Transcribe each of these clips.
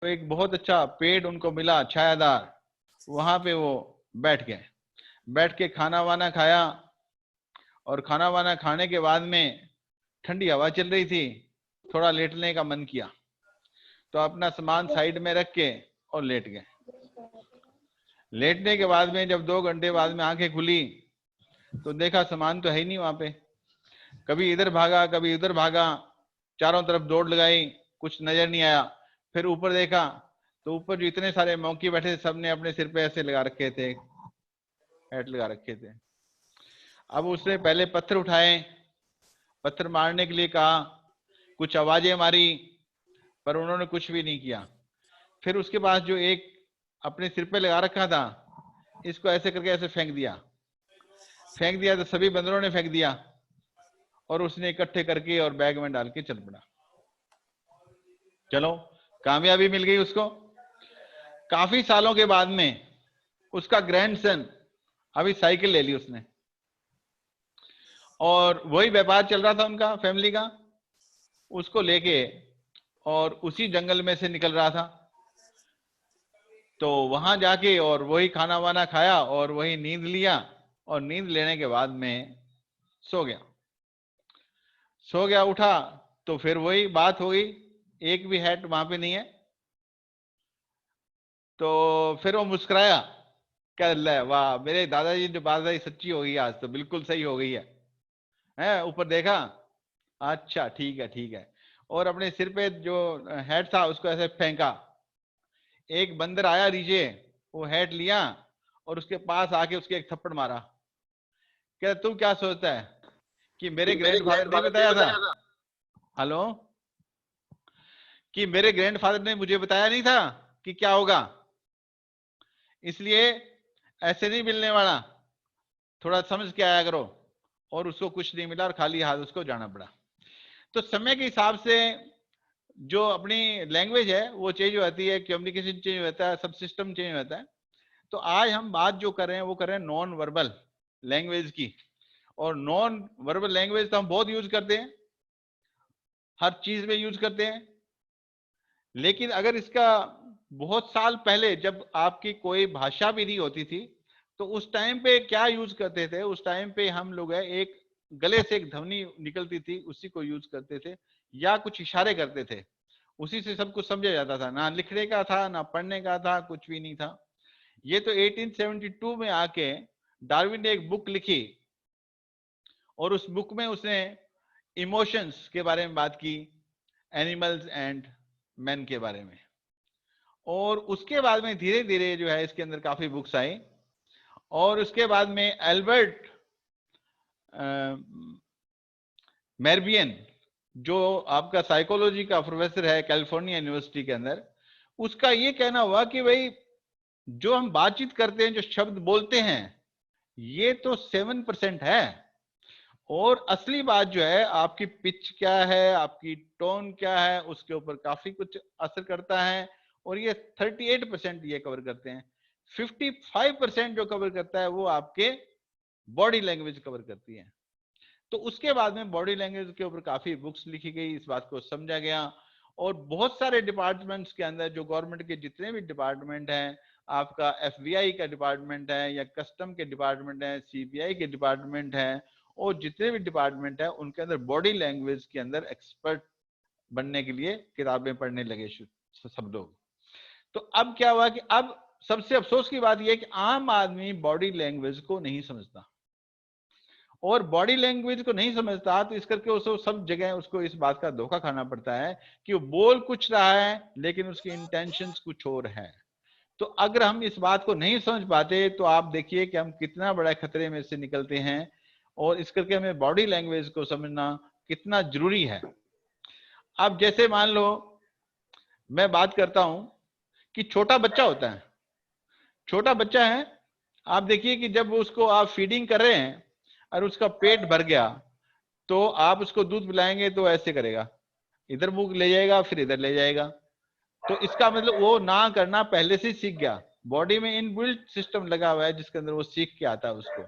तो एक बहुत अच्छा पेड़ उनको मिला छायादार, वहां पे वो बैठ गए। बैठ के खाना वाना खाया, और खाना वाना खाने के बाद में ठंडी हवा चल रही थी, थोड़ा लेटने का मन किया, तो अपना सामान साइड में रख के और लेट गए। लेटने के बाद में जब 2 घंटे बाद में आंखें खुली तो देखा सामान तो है ही नहीं वहां पे। कभी इधर भागा कभी उधर भागा, चारों तरफ दौड़ लगाई, कुछ नजर नहीं आया। फिर ऊपर देखा तो ऊपर जो इतने सारे मौके बैठे थे, सबने अपने सिर पे ऐसे लगा रखे थे, हैट लगा रखे थे। अब उसने पहले पत्थर उठाए, पत्थर मारने के लिए कहा, कुछ आवाजें मारी, पर उन्होंने कुछ भी नहीं किया। फिर उसके पास जो एक अपने सिर पे लगा रखा था, इसको ऐसे करके ऐसे फेंक दिया। फेंक दिया तो सभी बंदरों ने फेंक दिया, और उसने इकट्ठे करके और बैग में डाल के चल पड़ा। चलो, कामयाबी मिल गई उसको। काफी सालों के बाद में उसका ग्रैंडसन, अभी साइकिल ले ली उसने, और वही व्यापार चल रहा था उनका फैमिली का, उसको लेके और उसी जंगल में से निकल रहा था। तो वहां जाके और वही खाना वाना खाया और वही नींद लिया, और नींद लेने के बाद में सो गया। सो गया, उठा तो फिर वही बात हो गई, एक भी हैट वहां पे नहीं है। तो फिर वो मुस्कुराया, कह ले वाह, मेरे दादाजी जो बात है सच्ची हो गई, आज तो बिल्कुल सही हो गई है। ऊपर देखा, अच्छा ठीक है ठीक है, और अपने सिर पे जो हैट था उसको ऐसे फेंका। एक बंदर आया नीचे, वो हैट लिया और उसके पास आके उसके एक थप्पड़ मारा। क्या तू क्या सोचता है कि मेरे ग्रैंडफादर ने बताया था, हेलो, कि मेरे ग्रैंडफादर ने मुझे बताया नहीं था कि क्या होगा, इसलिए ऐसे नहीं मिलने वाला, थोड़ा समझ के आया करो। और उसको कुछ नहीं मिला और खाली हाथ उसको जाना पड़ा। तो समय के हिसाब से जो अपनी लैंग्वेज है वो चेंज होती है, कम्युनिकेशन चेंज होता है, सब सिस्टम चेंज होता है। तो आज हम बात जो कर रहे हैं वो कर रहे हैं नॉन वर्बल लैंग्वेज की। और नॉन वर्बल लैंग्वेज तो हम बहुत यूज करते हैं, हर चीज में यूज करते हैं। लेकिन अगर इसका बहुत साल पहले जब आपकी कोई भाषा भी नहीं होती थी, तो उस टाइम पे क्या यूज करते थे, उस टाइम पे हम लोग है एक गले से एक ध्वनि निकलती थी, उसी को यूज करते थे, या कुछ इशारे करते थे, उसी से सब कुछ समझा जाता था। ना लिखने का था ना पढ़ने का था, कुछ भी नहीं था। ये तो 1872 में आके डार्विन ने एक बुक लिखी, और उस बुक में उसने इमोशंस के बारे में बात की, एनिमल्स एंड मैन के बारे में। और उसके बाद में धीरे धीरे जो है इसके अंदर काफी बुक्स आई। और उसके बाद में एल्बर्ट मेरबियन, जो आपका साइकोलॉजी का प्रोफेसर है कैलिफोर्निया यूनिवर्सिटी के अंदर, उसका ये कहना हुआ कि भाई जो हम बातचीत करते हैं, जो शब्द बोलते हैं, ये तो 7% है, और असली बात जो है आपकी पिच क्या है, आपकी टोन क्या है, उसके ऊपर काफी कुछ असर करता है। और ये 38% ये कवर करते हैं। 55% जो कवर करता है वो आपके बॉडी लैंग्वेज कवर करती है। तो उसके बाद में बॉडी लैंग्वेज के ऊपर काफी बुक्स लिखी गई, इस बात को समझा गया। और बहुत सारे डिपार्टमेंट्स के अंदर, जो गवर्नमेंट के जितने भी डिपार्टमेंट हैं, आपका एफबीआई का डिपार्टमेंट है, या कस्टम के डिपार्टमेंट है, सीबीआई के डिपार्टमेंट है, और जितने भी डिपार्टमेंट है उनके अंदर बॉडी लैंग्वेज के अंदर एक्सपर्ट बनने के लिए किताबें पढ़ने लगे सब लोग। तो अब क्या हुआ कि अब सबसे अफसोस की बात यह है कि आम आदमी बॉडी लैंग्वेज को नहीं समझता, और बॉडी लैंग्वेज को नहीं समझता तो इस करके उसको सब जगह उसको इस बात का धोखा खाना पड़ता है कि वो बोल कुछ रहा है लेकिन उसकी इंटेंशंस कुछ और है। तो अगर हम इस बात को नहीं समझ पाते तो आप देखिए कि हम कितना बड़ा खतरे में से निकलते हैं। और इस करके हमें बॉडी लैंग्वेज को समझना कितना जरूरी है। अब जैसे मान लो मैं बात करता हूं कि छोटा बच्चा होता है, छोटा बच्चा है, आप देखिए कि जब उसको आप फीडिंग कर रहे हैं और उसका पेट भर गया, तो आप उसको दूध पिलाएंगे तो ऐसे करेगा, इधर मुंह ले जाएगा फिर इधर ले जाएगा। तो इसका मतलब वो ना करना पहले से सीख गया, बॉडी में इनबिल्ट सिस्टम लगा हुआ है जिसके अंदर वो सीख के आता है उसको।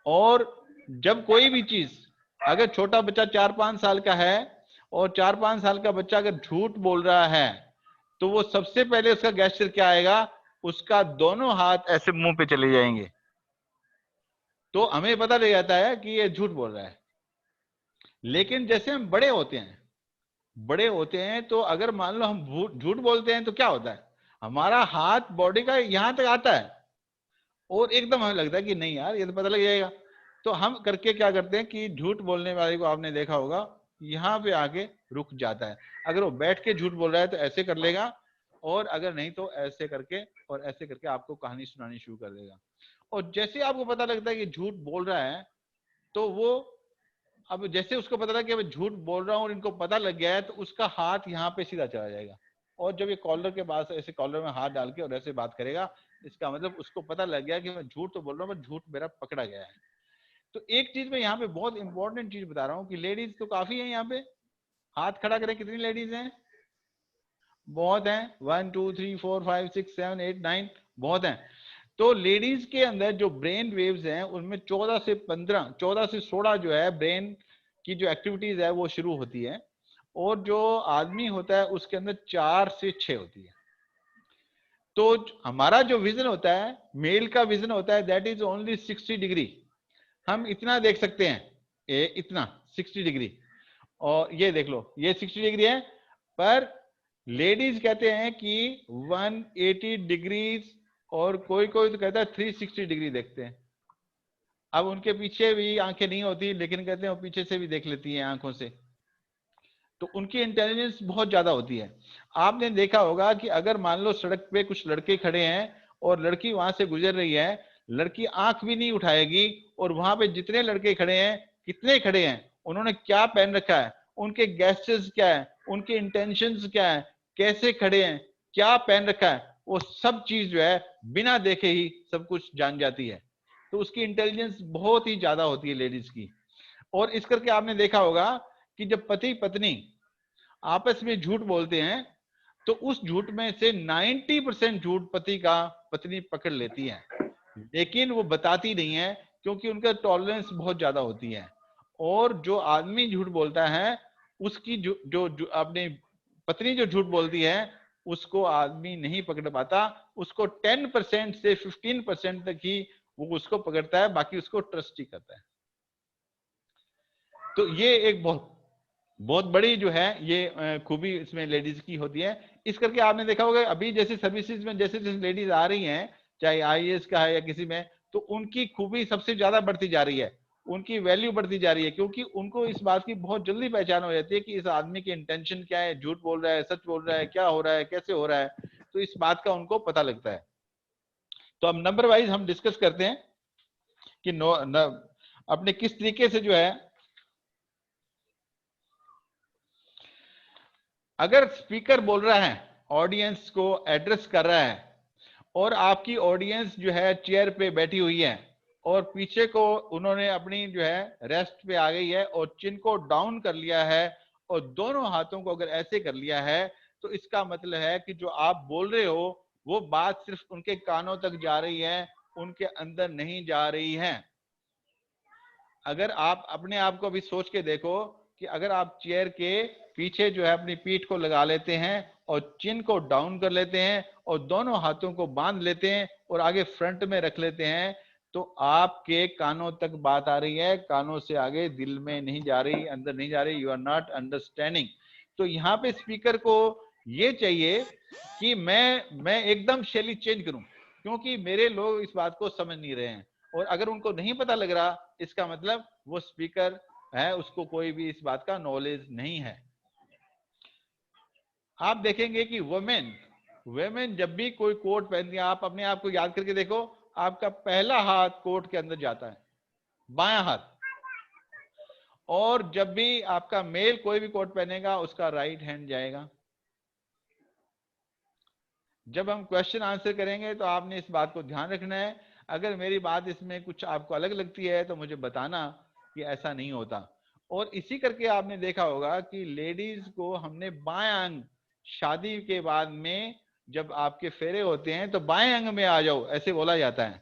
और जब कोई भी चीज, अगर छोटा बच्चा 4-5 साल का है और 4-5 साल का बच्चा अगर झूठ बोल रहा है तो वो सबसे पहले उसका गेस्चर क्या आएगा, उसका दोनों हाथ ऐसे मुंह पे चले जाएंगे, तो हमें पता लग जाता है कि ये झूठ बोल रहा है। लेकिन जैसे हम बड़े होते हैं तो अगर मान लो हम झूठ बोलते हैं तो क्या होता है, हमारा हाथ बॉडी का यहां तक आता है और एकदम हमें लगता है कि नहीं यार ये तो पता लग जाएगा, तो हम करके क्या करते हैं कि झूठ बोलने वाले को आपने देखा होगा यहां पे आके रुक जाता है। अगर वो बैठ के झूठ बोल रहा है तो ऐसे कर लेगा, और अगर नहीं तो ऐसे करके और ऐसे करके आपको कहानी सुनानी शुरू कर देगा। और जैसे आपको पता लगता है कि झूठ बोल रहा है, तो वो अब जैसे उसको पता लगा कि मैं झूठ बोल रहा हूँ और इनको पता लग गया है, तो उसका हाथ यहाँ पे सीधा चला जाएगा, और जब ये कॉलर के पास ऐसे कॉलर में हाथ डाल के और ऐसे बात करेगा, इसका मतलब उसको पता लग गया कि मैं झूठ तो बोल रहा हूँ, पर झूठ मेरा पकड़ा गया है। तो एक चीज मैं यहाँ पे बहुत इंपॉर्टेंट चीज बता रहा हूँ कि लेडीज तो काफी है यहाँ पे, हाथ खड़ा करें कितनी लेडीज हैं, बहुत हैं, 1 2 3 4 5 6 7 8 9, बहुत हैं। तो लेडीज के अंदर जो ब्रेन वेव्स हैं उनमें 14 से 15, 14 से 16 जो है ब्रेन की जो एक्टिविटीज है वो शुरू होती है, और जो आदमी होता है उसके अंदर 4 से 6 होती है। तो हमारा जो विजन होता है, मेल का विजन होता है, दैट इज ओनली 60 डिग्री, हम इतना देख सकते हैं, इतना 60 डिग्री, और ये देख लो ये 60 डिग्री है, पर लेडीज कहते हैं कि 180 डिग्रीज, और कोई कोई तो कहता है 360 डिग्री देखते हैं। अब उनके पीछे भी आंखें नहीं होती, लेकिन कहते हैं वो पीछे से भी देख लेती हैं आंखों से, तो उनकी इंटेलिजेंस बहुत ज्यादा होती है। आपने देखा होगा कि अगर मान लो सड़क पे कुछ लड़के खड़े हैं और लड़की वहां से गुजर रही है, लड़की आंख भी नहीं उठाएगी, और वहां पे जितने लड़के खड़े हैं, कितने खड़े हैं, उन्होंने क्या पहन रखा है, उनके गेस्चर्स क्या है, उनके इंटेंशंस क्या है, कैसे खड़े हैं, क्या पहन रखा है, वो सब चीज जो है बिना देखे ही सब कुछ जान जाती है। तो उसकी इंटेलिजेंस बहुत ही ज्यादा होती है लेडीज की। और इस करके आपने देखा होगा कि जब पति पत्नी आपस में झूठ बोलते हैं, तो उस झूठ में से 90% झूठ पति का पत्नी पकड़ लेती है, लेकिन वो बताती नहीं है, क्योंकि उनका टॉलरेंस बहुत ज्यादा होती है। और जो आदमी झूठ बोलता है, उसकी जो आपने पत्नी जो झूठ बोलती है, उसको आदमी नहीं पकड़ पाता, उसको 10% से 15% तक ही वो उसको पकड़ता है, बाकी उसको ट्रस्ट ही करता है। तो ये एक बहुत बहुत बड़ी जो है ये खूबी इसमें लेडीज की होती है। इस करके आपने देखा होगा अभी जैसे सर्विसेज में जैसे जैसे लेडीज आ रही हैं, चाहे आईएएस का है या किसी में, तो उनकी खूबी सबसे ज्यादा बढ़ती जा रही है, उनकी वैल्यू बढ़ती जा रही है, क्योंकि उनको इस बात की बहुत जल्दी पहचान हो जाती है कि इस आदमी की इंटेंशन क्या है, झूठ बोल रहा है, सच बोल रहा है, क्या हो रहा है, कैसे हो रहा है, तो इस बात का उनको पता लगता है। तो अब नंबर वाइज हम डिस्कस करते हैं कि अपने किस तरीके से जो है, अगर स्पीकर बोल रहा है, ऑडियंस को एड्रेस कर रहा है, और आपकी ऑडियंस जो है चेयर पे बैठी हुई है, और पीछे को उन्होंने अपनी जो है रेस्ट पे आ गई है और चिन को डाउन कर लिया है, और दोनों हाथों को अगर ऐसे कर लिया है, तो इसका मतलब है कि जो आप बोल रहे हो वो बात सिर्फ उनके कानों तक जा रही है, उनके अंदर नहीं जा रही है। अगर आप अपने आप को अभी सोच के देखो कि अगर आप चेयर के पीछे जो है अपनी पीठ को लगा लेते हैं और चिन को डाउन कर लेते हैं और दोनों हाथों को बांध लेते हैं और आगे फ्रंट में रख लेते हैं, तो आपके कानों तक बात आ रही है, कानों से आगे दिल में नहीं जा रही, अंदर नहीं जा रही, यू आर नॉट अंडरस्टैंडिंग। तो यहाँ पे स्पीकर को ये चाहिए कि मैं एकदम शैली चेंज करूं, क्योंकि मेरे लोग इस बात को समझ नहीं रहे हैं, और अगर उनको नहीं पता लग रहा, इसका मतलब वो स्पीकर है उसको कोई भी इस बात का नॉलेज नहीं है। आप देखेंगे कि वुमेन जब भी कोई कोट पहनती है, आप अपने आप को याद करके देखो, आपका पहला हाथ कोट के अंदर जाता है, बायां हाथ, और जब भी आपका मेल कोई भी कोट पहनेगा उसका राइट हैंड जाएगा। जब हम क्वेश्चन आंसर करेंगे तो आपने इस बात को ध्यान रखना है, अगर मेरी बात इसमें कुछ आपको अलग लगती है तो मुझे बताना कि ऐसा नहीं होता। और इसी करके आपने देखा होगा कि लेडीज को हमने बायां अंग, शादी के बाद में जब आपके फेरे होते हैं तो बाएं अंग में आ जाओ ऐसे बोला जाता है।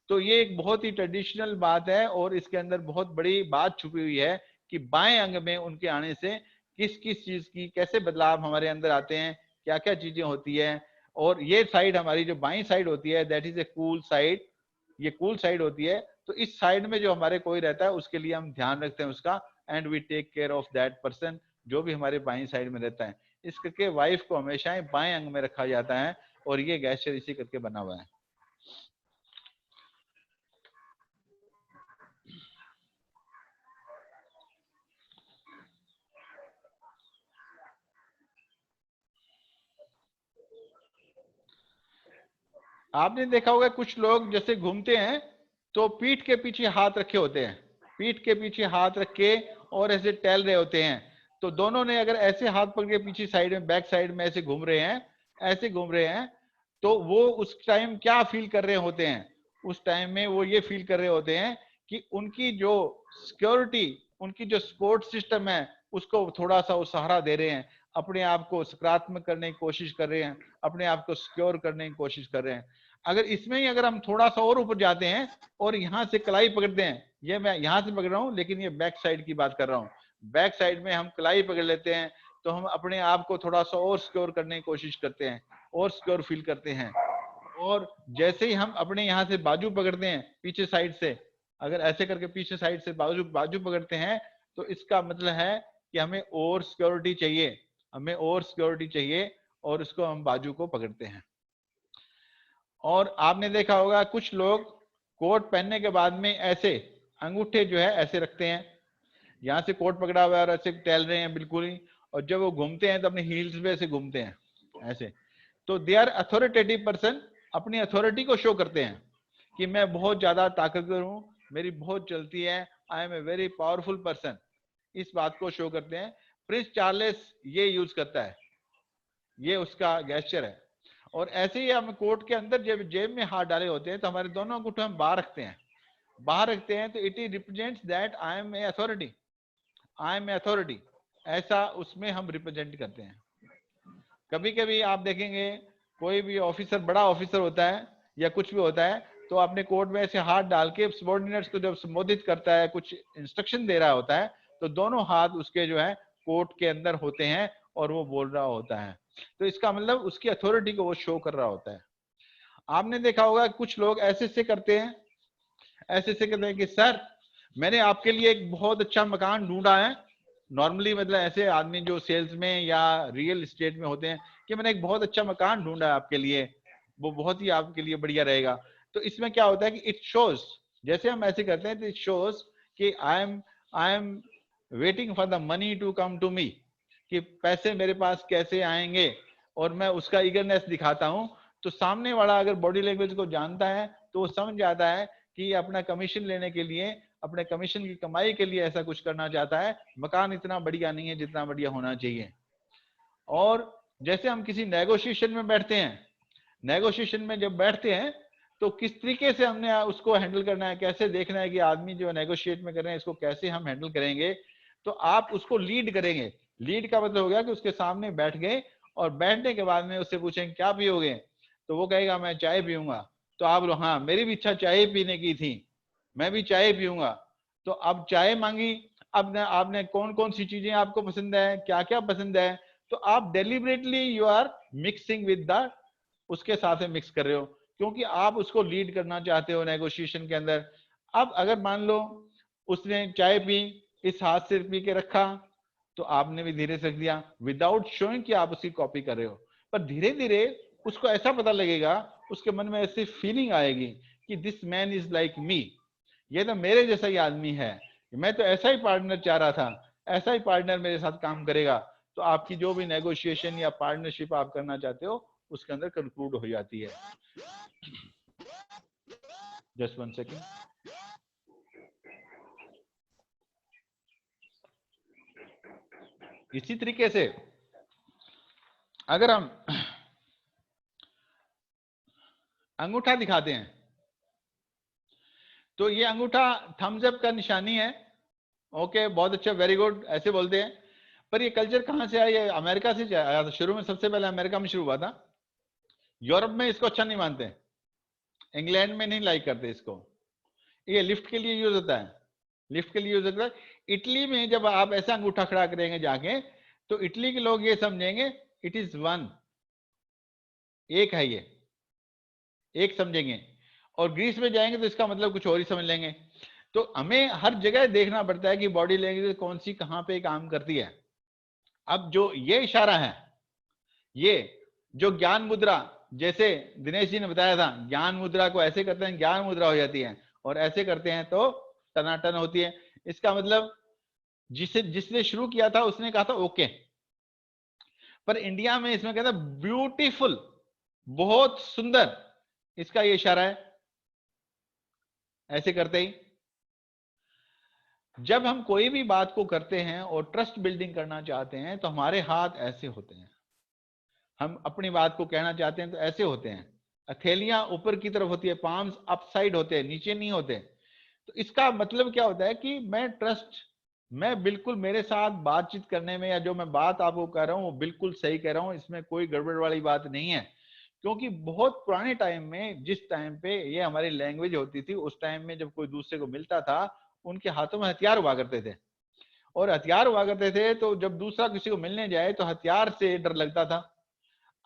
तो ये एक बहुत ही ट्रेडिशनल बात है, और इसके अंदर बहुत बड़ी बात छुपी हुई है कि बाएं अंग में उनके आने से किस किस चीज की कैसे बदलाव हमारे अंदर आते हैं, क्या क्या चीजें होती है। और ये साइड हमारी जो बाईं साइड होती है that is a cool side, ये कूल साइड होती है। तो इस साइड में जो हमारे कोई रहता है उसके लिए हम ध्यान रखते हैं उसका, and we take care of that person जो भी हमारे बाईं साइड में रहता है। इस करके वाइफ को हमेशा ही बाएं अंग में रखा जाता है, और ये गैस्चर इसी करके बना हुआ है। आपने देखा होगा कुछ लोग जैसे घूमते हैं तो पीठ के पीछे हाथ रखे होते हैं, पीठ के पीछे हाथ रख के और ऐसे टहल रहे होते हैं। तो दोनों ने अगर ऐसे हाथ पकड़ के पीछे साइड में, बैक साइड में ऐसे घूम रहे हैं, ऐसे घूम रहे हैं, तो वो उस टाइम क्या फील कर रहे होते हैं? उस टाइम में वो ये फील कर रहे होते हैं कि उनकी जो सिक्योरिटी, उनकी जो सपोर्ट सिस्टम है उसको थोड़ा सा वो सहारा दे रहे हैं, अपने आप को सकारात्मक करने की कोशिश कर रहे हैं, अपने आप को सिक्योर करने की कोशिश कर रहे हैं। अगर इसमें ही अगर हम थोड़ा सा और ऊपर जाते हैं और यहाँ से कलाई पकड़ते हैं, ये मैं यहाँ से पकड़ रहा हूँ लेकिन ये बैक साइड की बात कर रहा हूँ, बैक साइड में हम कलाई पकड़ लेते हैं, तो हम अपने आप को थोड़ा सा और सिक्योर करने की कोशिश करते हैं और सिक्योर फील करते हैं। और जैसे ही हम अपने यहाँ से बाजू पकड़ते हैं पीछे साइड से, अगर ऐसे करके पीछे साइड से बाजू बाजू पकड़ते हैं, तो इसका मतलब है कि हमें और सिक्योरिटी चाहिए, हमें और सिक्योरिटी चाहिए, और उसको हम बाजू को पकड़ते हैं। और आपने देखा होगा कुछ लोग कोट पहनने के बाद में ऐसे अंगूठे जो है ऐसे रखते हैं, यहाँ से कोट पकड़ा हुआ है और ऐसे टहल रहे हैं बिल्कुल ही, और जब वो घूमते हैं तो अपने हील्स पे ऐसे घूमते हैं ऐसे। तो दे आर अथॉरिटेटिव पर्सन, अपनी अथॉरिटी को शो करते हैं कि मैं बहुत ज्यादा ताकतवर हूँ, मेरी बहुत चलती है, I am a very powerful person, इस बात को शो करते हैं। प्रिंस चार्ल्स ये यूज करता है, ये उसका गेस्चर है। और ऐसे ही हम कोट के अंदर जब जेब में हाथ डाले होते हैं तो हमारे दोनों अंगूठे हम बाहर रखते हैं, बाहर रखते हैं, तो it represents that I am a authority, I am a authority, ऐसा उसमें हम रिप्रेजेंट करते हैं। कभी कभी आप देखेंगे कोई भी ऑफिसर, बड़ा ऑफिसर होता है या कुछ भी होता है, तो अपने कोट में ऐसे हाथ डाल के सबॉर्डिनेट्स को जब संबोधित करता है, कुछ इंस्ट्रक्शन दे रहा होता है, तो दोनों हाथ उसके जो है कोट के अंदर होते हैं और वो बोल रहा होता है। तो इसका मतलब उसकी अथॉरिटी को वो शो कर रहा होता है। आपने देखा होगा कुछ लोग ऐसे से करते हैं, ऐसे से कहते हैं कि सर मैंने आपके लिए एक बहुत अच्छा मकान ढूंढा है। नॉर्मली मतलब ऐसे आदमी जो सेल्स में या रियल एस्टेट में होते हैं कि मैंने एक बहुत अच्छा मकान ढूंढा है आपके लिए, वो बहुत ही आपके लिए बढ़िया रहेगा। तो इसमें क्या होता है कि इट शोज, जैसे हम ऐसे करते हैं तो इट शोज कि I am waiting for the money to come to me, कि पैसे मेरे पास कैसे आएंगे, और मैं उसका ईगरनेस दिखाता हूं। तो सामने वाला अगर बॉडी लैंग्वेज को जानता है तो वो समझ जाता है कि अपना कमीशन लेने के लिए, अपने कमीशन की कमाई के लिए ऐसा कुछ करना चाहता है, मकान इतना बढ़िया नहीं है जितना बढ़िया होना चाहिए। और जैसे हम किसी नेगोशिएशन में बैठते हैं, नेगोशिएशन में जब बैठते हैं तो किस तरीके से हमने उसको हैंडल करना है, कैसे देखना है कि आदमी जो नेगोशिएट में कर रहे हैं इसको कैसे हम हैंडल करेंगे। तो आप उसको लीड करेंगे, लीड का मतलब हो गया कि उसके सामने बैठ गए और बैठने के बाद में उससे पूछेंगे क्या पियोगे, तो वो कहेगा मैं चाय पीऊंगा। तो आप लोग हाँ मेरी भी इच्छा चाय पीने की थी, मैं भी चाय पीऊंगा। तो अब चाय मांगी, अब आपने कौन कौन सी चीजें आपको पसंद है, क्या क्या पसंद है, तो आप deliberately you are mixing with the, उसके साथ में मिक्स कर रहे हो, क्योंकि आप उसको लीड करना चाहते हो नेगोशिएशन के अंदर। अब अगर मान लो उसने चाय पी, इस हाथ से पी के रखा, तो आपने भी धीरे से रख दिया विदाउट शोइंग कि आप उसकी कॉपी कर रहे हो। पर धीरे धीरे उसको ऐसा पता लगेगा, उसके मन में ऐसी फीलिंग आएगी कि this man is like me, ये तो मेरे जैसा ही आदमी है, मैं तो ऐसा ही पार्टनर चाह रहा था, ऐसा ही पार्टनर मेरे साथ काम करेगा। तो आपकी जो भी नेगोशिएशन या पार्टनरशिप आप करना चाहते हो उसके अंदर कंक्लूड हो जाती है। Just 1 second. इसी तरीके से अगर हम अंगूठा दिखाते हैं तो ये अंगूठा थम्स अप का निशानी है। ओके बहुत अच्छा, वेरी गुड, ऐसे बोलते हैं। पर ये कल्चर कहां से आया? ये अमेरिका से आया था, शुरू में सबसे पहले अमेरिका में शुरू हुआ था। यूरोप में इसको अच्छा नहीं मानते, इंग्लैंड में नहीं लाइक करते इसको। ये लिफ्ट के लिए यूज होता है, लिफ्ट के लिए यूज होता है। इटली में जब आप ऐसा अंगूठा खड़ा करेंगे जाके, तो इटली के लोग ये समझेंगे इट इज वन, एक है ये, एक समझेंगे। और ग्रीस में जाएंगे तो इसका मतलब कुछ और ही समझ लेंगे। तो हमें हर जगह देखना पड़ता है कि बॉडी लैंग्वेज कौन सी कहां पे काम करती है। अब जो ये इशारा है, ये जो ज्ञान मुद्रा, जैसे दिनेश जी ने बताया था, ज्ञान मुद्रा को ऐसे करते हैं ज्ञान मुद्रा हो जाती है, और ऐसे करते हैं तो टनाटन होती है। इसका मतलब जिसने शुरू किया था उसने कहा था ओके, पर इंडिया में इसमें कहता है ब्यूटीफुल, बहुत सुंदर, इसका ये इशारा है ऐसे करते ही। जब हम कोई भी बात को करते हैं और ट्रस्ट बिल्डिंग करना चाहते हैं तो हमारे हाथ ऐसे होते हैं। हम अपनी बात को कहना चाहते हैं तो ऐसे होते हैं, हथेलियां ऊपर की तरफ होती है, पाम्स अपसाइड होते हैं, नीचे नहीं होते। तो इसका मतलब क्या होता है कि मैं बिल्कुल मेरे साथ बातचीत करने में, या जो मैं बात आपको कह रहा हूं वो बिल्कुल सही कह रहा हूं, इसमें कोई गड़बड़ वाली बात नहीं है। क्योंकि बहुत पुराने टाइम में, जिस टाइम पे ये हमारी लैंग्वेज होती थी, उस टाइम में जब कोई दूसरे को मिलता था, उनके हाथों में हथियार हुआ करते थे, और हथियार हुआ करते थे तो जब दूसरा किसी को मिलने जाए तो हथियार से डर लगता था।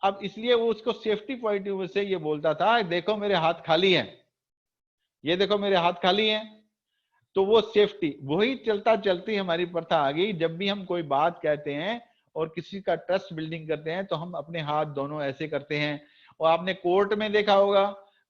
अब इसलिए वो उसको सेफ्टी पॉइंट ऑफ व्यू से ये बोलता था, देखो मेरे हाथ खाली हैं, ये देखो मेरे हाथ खाली हैं। तो वो सेफ्टी, वही चलता चलती हमारी प्रथा आ गई। जब भी हम कोई बात कहते हैं और किसी का ट्रस्ट बिल्डिंग करते हैं तो हम अपने हाथ दोनों ऐसे करते हैं। और आपने कोर्ट में देखा होगा,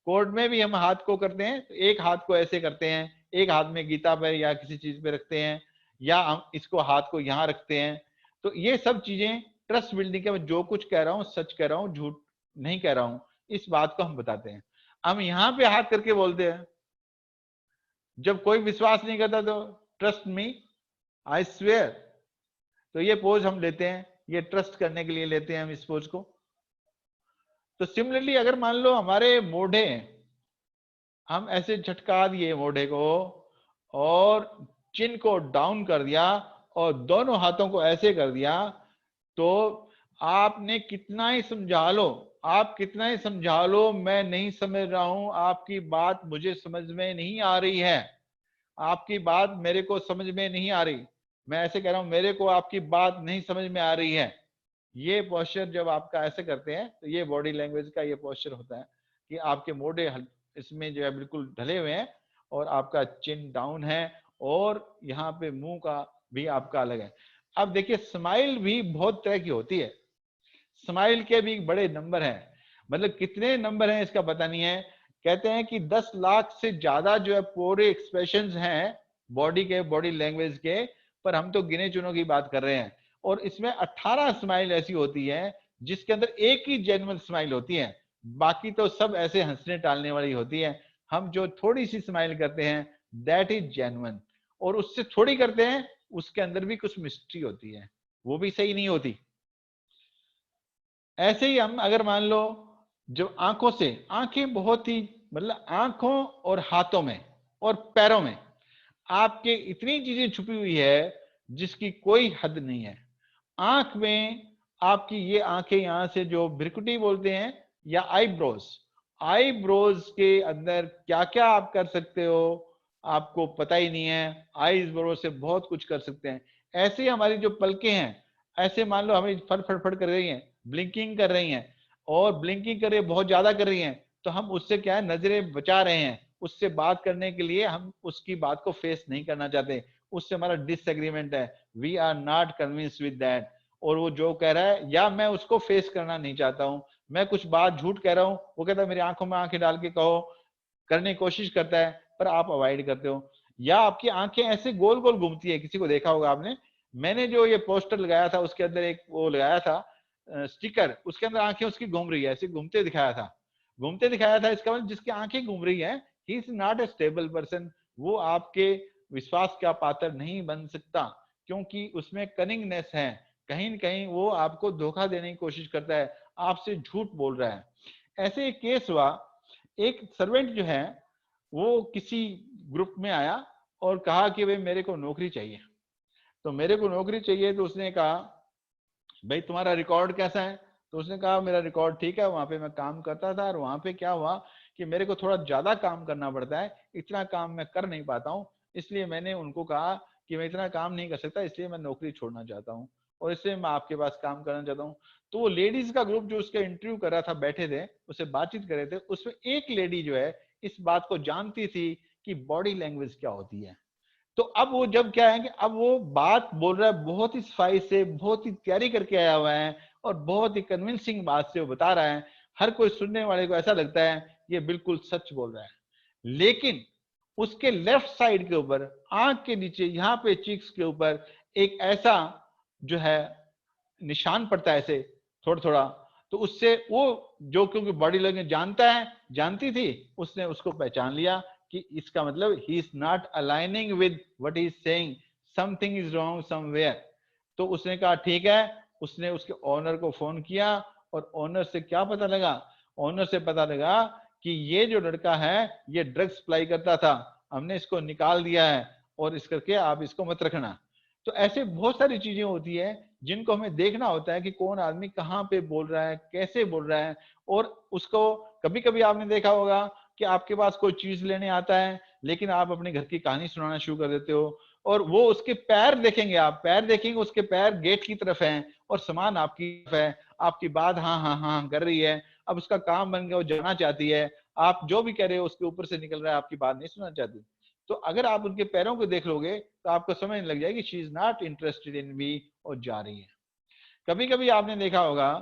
कोर्ट में भी हम हाथ को करते हैं, तो एक हाथ को ऐसे करते हैं, एक हाथ में गीता पर या किसी चीज पे रखते हैं, या हम इसको हाथ को यहां रखते हैं। तो ये सब चीजें ट्रस्ट बिल्डिंग के, मैं जो कुछ कह रहा हूँ सच कह रहा हूँ, झूठ नहीं कह रहा हूँ, इस बात को हम बताते हैं। हम यहाँ पे हाथ करके बोलते हैं, जब कोई विश्वास नहीं करता तो ट्रस्ट मी, आई स्वेयर, तो ये पोज हम लेते हैं, ये ट्रस्ट करने के लिए लेते हैं हम इस पोज को। तो सिमिलरली अगर मान लो हमारे मोढ़े, हम ऐसे झटका दिए मोढ़े को और चिन को डाउन कर दिया और दोनों हाथों को ऐसे कर दिया, तो आपने कितना ही समझा लो, आप कितना ही समझा लो मैं नहीं समझ रहा हूं, आपकी बात मुझे समझ में नहीं आ रही है, आपकी बात मेरे को समझ में नहीं आ रही, मैं ऐसे कह रहा हूं मेरे को आपकी बात नहीं समझ में आ रही है। ये पोस्चर जब आपका ऐसे करते हैं तो ये बॉडी लैंग्वेज का ये पोस्चर होता है कि आपके मोढ़े इसमें जो है बिल्कुल ढले हुए हैं, और आपका चिन डाउन है, और यहाँ पे मुंह का भी आपका अलग है। अब देखिए स्माइल भी बहुत तरह की होती है, स्माइल के भी बड़े नंबर हैं, मतलब कितने नंबर हैं इसका पता नहीं है। कहते हैं कि 10 लाख से ज्यादा जो है पूरे एक्सप्रेशंस हैं बॉडी के, बॉडी लैंग्वेज के, पर हम तो गिने चुनों की बात कर रहे हैं। और इसमें 18 स्माइल ऐसी होती है जिसके अंदर एक ही जेन्युइन स्माइल होती है, बाकी तो सब ऐसे हंसने टालने वाली होती है। हम जो थोड़ी सी स्माइल करते हैं दैट इज जेन्युइन, और उससे थोड़ी करते हैं उसके अंदर भी कुछ मिस्ट्री होती है, वो भी सही नहीं होती। ऐसे ही हम अगर मान लो जब आंखों से, आंखें बहुत ही, मतलब आंखों और हाथों में और पैरों में आपके इतनी चीजें छुपी हुई है जिसकी कोई हद नहीं है। आंख में आपकी ये आंखें यहां से जो भ्रिकुटी बोलते हैं, या आईब्रोज, आईब्रोज के अंदर क्या क्या आप कर सकते हो आपको पता ही नहीं है। आईब्रोज से बहुत कुछ कर सकते हैं। ऐसे ही हमारी जो पलकें हैं, ऐसे मान लो हमें फड़ फड़ फड़ कर रही हैं, ब्लिंकिंग कर रही हैं, और ब्लिंकिंग कर रही है, बहुत ज्यादा कर रही हैं, तो हम उससे क्या है नजरें बचा रहे हैं, उससे बात करने के लिए हम उसकी बात को फेस नहीं करना चाहते, उससे हमारा डिसएग्रीमेंट है, we are not convince with that. और वो जो कह रहा है, या मैं उसको फेस करना नहीं चाहता हूं, मैं कुछ बात झूठ कह रहा हूं, वो कहता है मेरी आंखों में आंखें डाल के कहो, करने की कोशिश करता है पर आप अवॉइड करते हो। या आपकी आंखें ऐसे गोल गोल घूमती है, किसी को देखा होगा आपने, मैंने जो ये पोस्टर लगाया था उसके अंदर एक वो लगाया था स्टिकर, उसके अंदर आंखें उसकी घूम रही है, ऐसे घूमते दिखाया था, घूमते दिखाया था। इसका मतलब जिसकी आंखें घूम रही है he is not a stable person, वो आपके विश्वास का पात्र नहीं बन सकता, क्योंकि उसमें कनिंगनेस है, कहीं न कहीं वो आपको धोखा देने की कोशिश करता है, आपसे झूठ बोल रहा है। ऐसे एक केस हुआ, एक सर्वेंट जो है वो किसी ग्रुप में आया और कहा कि भाई मेरे को नौकरी चाहिए, तो मेरे को नौकरी चाहिए, तो उसने कहा भाई तुम्हारा रिकॉर्ड कैसा है, तो उसने कहा मेरा रिकॉर्ड ठीक है, वहां पे मैं काम करता था, और वहां पे क्या हुआ कि मेरे को थोड़ा ज्यादा काम करना पड़ता है, इतना काम मैं कर नहीं पाता हूँ, इसलिए मैंने उनको कहा कि मैं इतना काम नहीं कर सकता, इसलिए मैं नौकरी छोड़ना चाहता हूँ। और इसलिए मैं आपके पास काम करना चाहता हूँ। तो वो लेडीज का ग्रुप जो उसका इंटरव्यू कर रहा था, बैठे थे, उससे बातचीत कर रहे थे, उसमें एक लेडी जो है इस बात को जानती थी कि बॉडी लैंग्वेज क्या होती है। तो अब वो जब क्या है कि अब वो बात बोल रहा है, बहुत ही सफाई से, बहुत ही तैयारी करके आया हुआ है और बहुत ही कन्विंसिंग बात से वो बता रहा है। हर कोई सुनने वाले को ऐसा लगता है ये बिल्कुल सच बोल रहा है। लेकिन उसके लेफ्ट साइड के ऊपर, आंख के नीचे, यहाँ पे चीक्स के ऊपर एक ऐसा जो है निशान पड़ता है ऐसे थोड़ा थोड़ा। तो उससे वो जो, क्योंकि बॉडी लैंग्वेज जानता है, जानती थी, उसने उसको पहचान लिया कि इसका मतलब he is not aligning with what he is saying, something is wrong somewhere. तो उसने कहा ठीक है। उसने उसके ओनर को फोन किया और ओनर से क्या पता लगा, ओनर से पता लगा कि ये जो लड़का है ये ड्रग्स सप्लाई करता था, हमने इसको निकाल दिया है और इस करके आप इसको मत रखना। तो ऐसे बहुत सारी चीजें होती है जिनको हमें देखना होता है कि कौन आदमी कहाँ पे बोल रहा है, कैसे बोल रहा है। और उसको कभी कभी आपने देखा होगा कि आपके पास कोई चीज लेने आता है, लेकिन आप अपने घर की कहानी सुनाना शुरू कर देते हो, और वो उसके पैर देखेंगे, आप पैर देखेंगे, उसके पैर गेट की तरफ हैं और सामान आपकी तरफ है, आपकी बात हाँ हाँ हाँ कर रही है। अब उसका काम बन गया, वो जाना चाहती है, आप जो भी कह रहे हो उसके ऊपर से निकल रहा है, आपकी बात नहीं सुनना चाहती। तो अगर आप उनके पैरों को देख लोगे तो आपको समझ लग जाएगी she is not interested in me, और जा रही है। कभी कभी आपने देखा होगा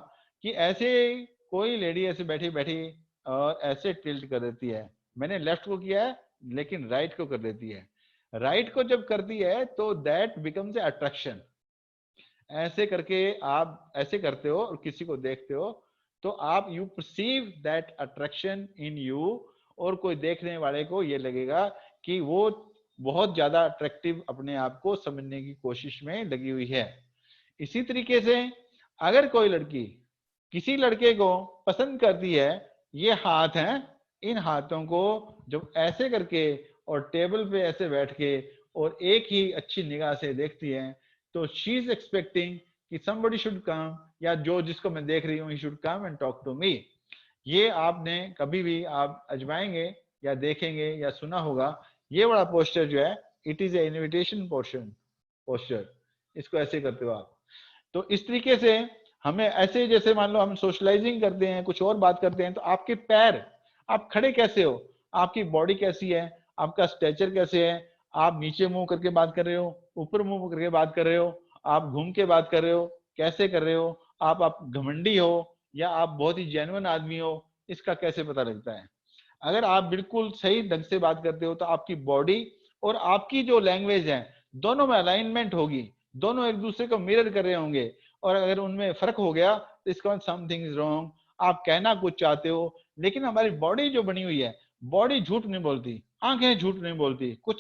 कि ऐसे कोई लेडी ऐसे बैठी बैठी और ऐसे टिल्ट कर देती है, मैंने लेफ्ट को किया है लेकिन राइट को कर देती है। राइट को जब करती है तो दैट बिकम्स ए अट्रैक्शन। ऐसे करके आप ऐसे करते हो और किसी को देखते हो तो आप you perceive that attraction in you, और कोई देखने वाले को ये लगेगा कि वो बहुत ज्यादा अट्रैक्टिव अपने आप को समझने की कोशिश में लगी हुई है। इसी तरीके से अगर कोई लड़की किसी लड़के को पसंद करती है, ये हाथ हैं, इन हाथों को जब ऐसे करके और टेबल पे ऐसे बैठ के और एक ही अच्छी निगाह से देखती है, तो शी इज एक्सपेक्टिंग कि somebody शुड कम, या जो जिसको मैं देख रही हूँ ही should come and talk to me. ये आपने कभी भी आप अजमाएंगे या देखेंगे या सुना होगा, ये वाला पोस्टर जो है it is a invitation poster, इसको ऐसे करते हो आप। तो इस तरीके से हमें ऐसे, जैसे मान लो हम सोशलाइजिंग करते हैं, कुछ और बात करते हैं, तो आपके पैर, आप खड़े कैसे हो, आपकी बॉडी कैसी है, आपका स्ट्रेचर कैसे है, आप नीचे मुंह करके बात कर रहे हो, ऊपर मुंह करके बात कर रहे हो, आप घूम के बात कर रहे हो, कैसे कर रहे हो, आप घमंडी हो या आप बहुत ही जेन्युइन आदमी हो, इसका कैसे पता लगता है। अगर आप बिल्कुल सही ढंग से बात करते हो तो आपकी बॉडी और आपकी जो लैंग्वेज है दोनों में अलाइनमेंट होगी, दोनों एक दूसरे को मिरर कर रहे होंगे, और अगर उनमें फर्क हो गया तो इसका मतलब समथिंग इज रॉन्ग। आप कहना कुछ चाहते हो लेकिन हमारी बॉडी जो बनी हुई है, बॉडी झूठ नहीं बोलती, आंखें झूठ नहीं बोलती, कुछ